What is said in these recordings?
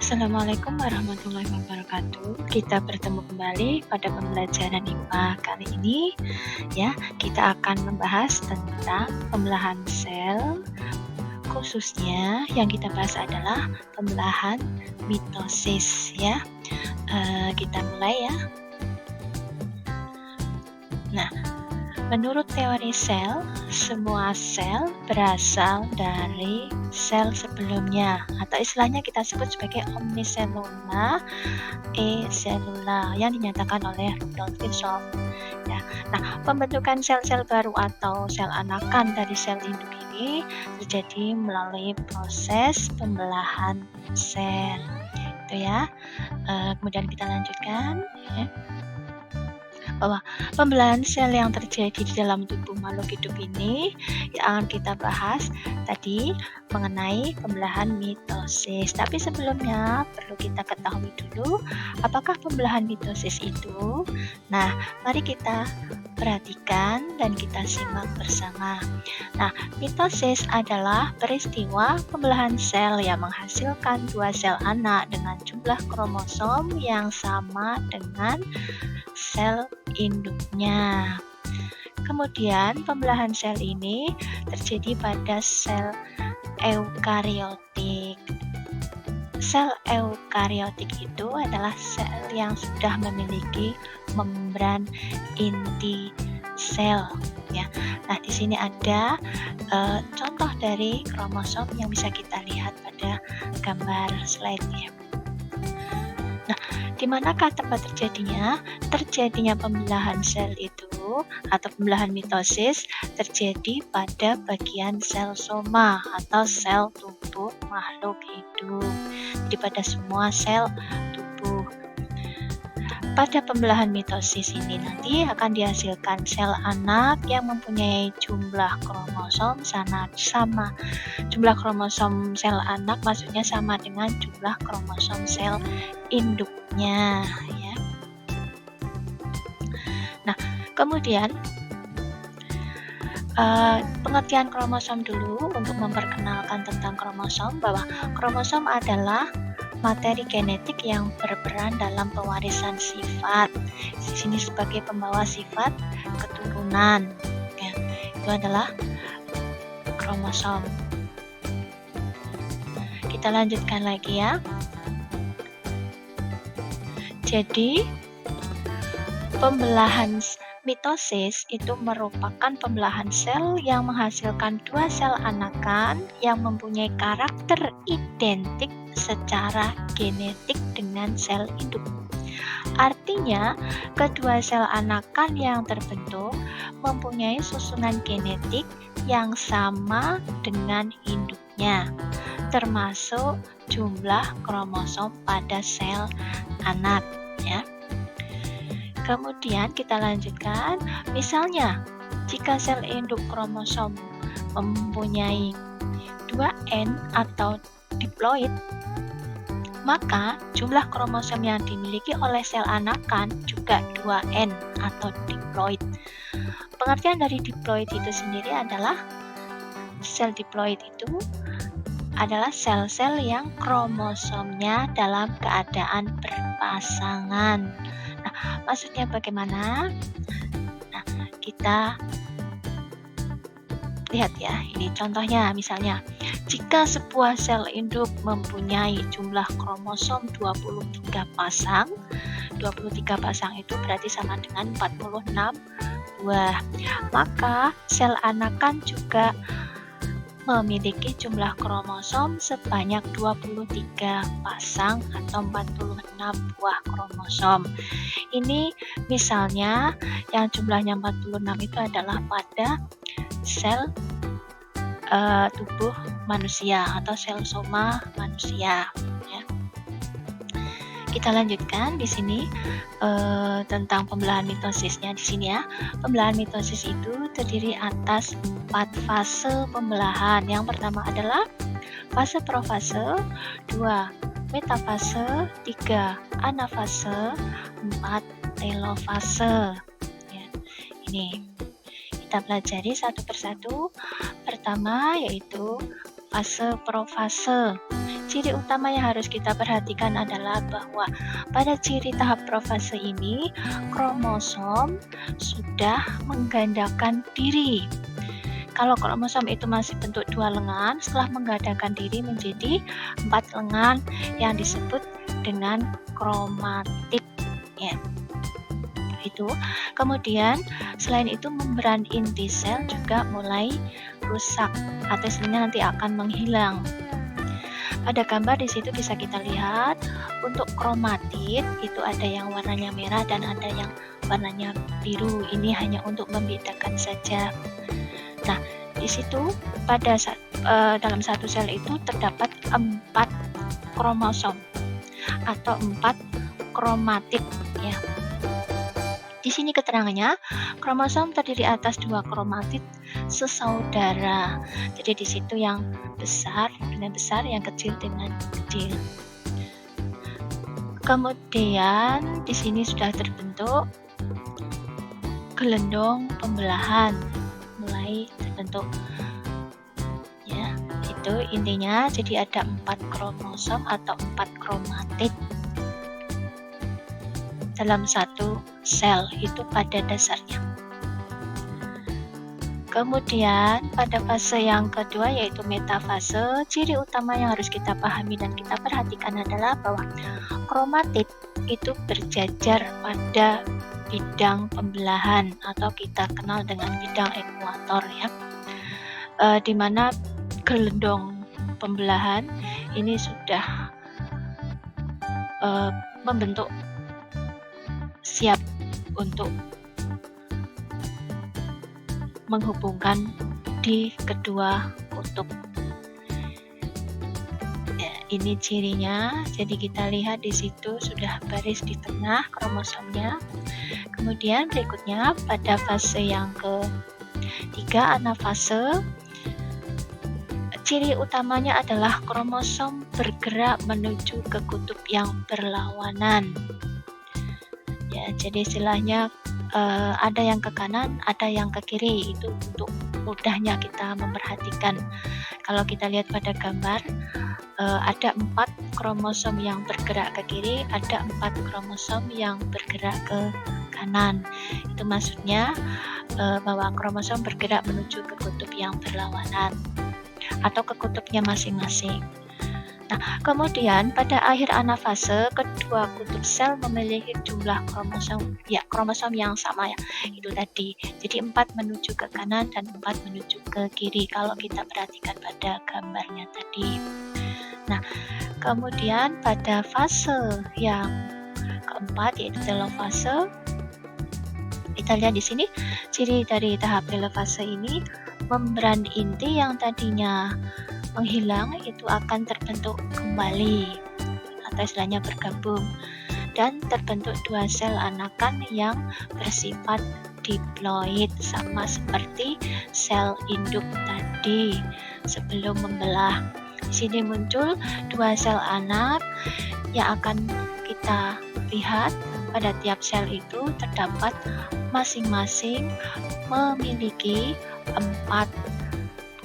Assalamualaikum warahmatullahi wabarakatuh. Kita bertemu kembali pada pembelajaran IPA kali ini. Ya, kita akan membahas tentang pembelahan sel. Khususnya yang kita bahas adalah pembelahan mitosis. Ya, kita mulai ya. Nah, menurut teori sel, semua sel berasal dari sel sebelumnya atau istilahnya kita sebut sebagai omniselula, acellular yang dinyatakan oleh Rudolf Virchow. Ya. Nah, pembentukan sel-sel baru atau sel anakan dari sel induk ini terjadi melalui proses pembelahan sel. Itu ya. Kemudian kita lanjutkan ya, bahwa pembelahan sel yang terjadi di dalam tubuh makhluk hidup ini yang akan kita bahas tadi mengenai pembelahan mitosis. Tapi sebelumnya perlu kita ketahui dulu apakah pembelahan mitosis itu. Nah, mari kita perhatikan dan kita simak bersama. Nah, mitosis adalah peristiwa pembelahan sel yang menghasilkan dua sel anak dengan jumlah kromosom yang sama dengan sel induknya. Kemudian pembelahan sel ini terjadi pada sel eukariotik. Sel eukariotik itu adalah sel yang sudah memiliki membran inti sel. Ya. Nah, di sini ada contoh dari kromosom yang bisa kita lihat pada gambar slide ya. Nah, di manakah tempat terjadinya? Terjadinya pembelahan sel itu atau pembelahan mitosis terjadi pada bagian sel soma atau sel tubuh makhluk hidup. Jadi pada semua sel tubuh. Pada pembelahan mitosis ini nanti akan dihasilkan sel anak yang mempunyai jumlah kromosom sama. Jumlah kromosom sel anak maksudnya sama dengan jumlah kromosom sel induknya ya. Nah, kemudian pengertian kromosom dulu untuk memperkenalkan tentang kromosom, bahwa kromosom adalah materi genetik yang berperan dalam pewarisan sifat. Di sini sebagai pembawa sifat keturunan. Ya, itu adalah kromosom. Kita lanjutkan lagi ya. Jadi, pembelahan mitosis itu merupakan pembelahan sel yang menghasilkan dua sel anakan yang mempunyai karakter identik secara genetik dengan sel induk. Artinya, kedua sel anakan yang terbentuk mempunyai susunan genetik yang sama dengan induknya, termasuk jumlah kromosom pada sel anak ya. Kemudian kita lanjutkan, misalnya jika sel induk kromosom mempunyai 2N atau diploid, maka jumlah kromosom yang dimiliki oleh sel anakan juga 2N atau diploid. Pengertian dari diploid itu sendiri adalah sel diploid itu adalah sel-sel yang kromosomnya dalam keadaan berpasangan. Nah, maksudnya bagaimana? Nah, kita lihat ya, ini contohnya misalnya, jika sebuah sel induk mempunyai jumlah kromosom 23 pasang, 23 pasang itu berarti sama dengan 46 buah, maka sel anakan juga memiliki jumlah kromosom sebanyak 23 pasang atau 46 buah kromosom. Ini misalnya yang jumlahnya 46 itu adalah pada sel tubuh manusia atau sel soma manusia ya. Kita lanjutkan di sini tentang pembelahan mitosisnya di sini ya. Pembelahan mitosis itu terdiri atas 4 fase pembelahan. Yang pertama adalah fase profase, 2 metafase, 3 anafase, 4 telofase. Ya, ini kita pelajari satu persatu. Pertama yaitu fase profase. ciri utama yang harus kita perhatikan adalah bahwa pada ciri tahap profase ini, kromosom sudah menggandakan diri. Kalau kromosom itu masih bentuk 2 lengan, setelah menggandakan diri menjadi 4 lengan yang disebut dengan kromatid. Ya. Itu. Kemudian selain itu membran inti sel juga mulai rusak atau istilahnya nanti akan menghilang. Pada gambar di situ bisa kita lihat untuk kromatid itu ada yang warnanya merah dan ada yang warnanya biru. Ini hanya untuk membedakan saja. Nah, di situ pada dalam satu sel itu terdapat 4 kromosom atau 4 kromatid ya. Di sini keterangannya, kromosom terdiri atas 2 kromatid sesaudara. Jadi di situ yang besar dengan besar, yang kecil dengan kecil. Kemudian di sini sudah terbentuk gelendong pembelahan, mulai terbentuk. Ya, itu intinya. Jadi ada 4 kromosom atau 4 kromatid dalam satu sel itu pada dasarnya. Kemudian pada fase yang kedua yaitu metafase, ciri utama yang harus kita pahami dan kita perhatikan adalah bahwa kromatid itu berjajar pada bidang pembelahan atau kita kenal dengan bidang ekuator ya. Di mana gelendong pembelahan ini sudah membentuk siap untuk menghubungkan di kedua kutub. Ya, ini cirinya. Jadi kita lihat di situ sudah baris di tengah kromosomnya. Kemudian berikutnya pada fase yang ketiga, anafase, ciri utamanya adalah kromosom bergerak menuju ke kutub yang berlawanan. Ya, jadi istilahnya ada yang ke kanan, ada yang ke kiri. Itu untuk mudahnya kita memperhatikan. Kalau kita lihat pada gambar, ada 4 kromosom yang bergerak ke kiri, ada 4 kromosom yang bergerak ke kanan. Itu maksudnya bahwa kromosom bergerak menuju ke kutub yang berlawanan atau ke kutubnya masing-masing. Nah, kemudian pada akhir anafase, kedua kutub sel memiliki jumlah kromosom yang sama ya, itu tadi. Jadi 4 menuju ke kanan dan 4 menuju ke kiri kalau kita perhatikan pada gambarnya tadi. Nah, kemudian pada fase yang keempat yaitu telofase, kita lihat di sini ciri dari tahap telofase ini, membran inti yang tadinya menghilang itu akan terbentuk kembali atau istilahnya bergabung dan terbentuk 2 sel anakan yang bersifat diploid sama seperti sel induk tadi sebelum membelah. Di sini muncul 2 sel anak yang akan kita lihat pada tiap sel itu terdapat masing-masing memiliki 4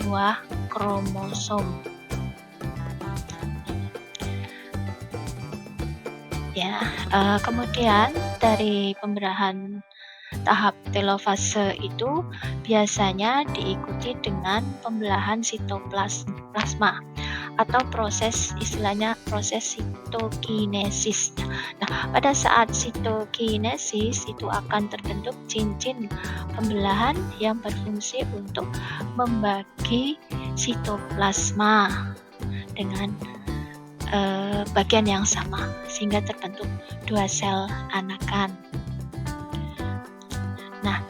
buah kromosom. Ya, kemudian dari pembelahan tahap telofase itu biasanya diikuti dengan pembelahan sitoplasma atau proses istilahnya proses sitokinesis. Nah, pada saat sitokinesis itu akan terbentuk cincin pembelahan yang berfungsi untuk membagi sitoplasma dengan bagian yang sama sehingga terbentuk 2 sel anakan. Nah,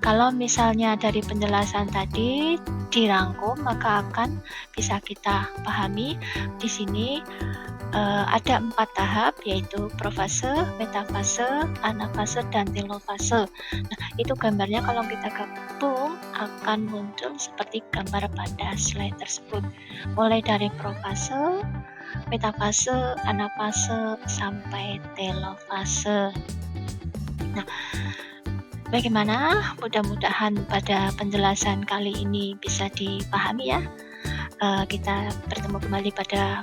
kalau misalnya dari penjelasan tadi dirangkum maka akan bisa kita pahami di sini ada 4 tahap yaitu profase, metafase, anafase, dan telofase. Nah, itu gambarnya kalau kita gabung akan muncul seperti gambar pada slide tersebut. Mulai dari profase, metafase, anafase, sampai telofase. Nah, bagaimana? Mudah-mudahan pada penjelasan kali ini bisa dipahami ya. Kita bertemu kembali pada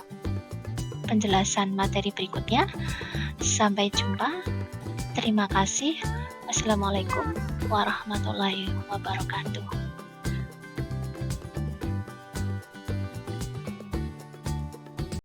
penjelasan materi berikutnya. Sampai jumpa. Terima kasih. Wassalamualaikum warahmatullahi wabarakatuh.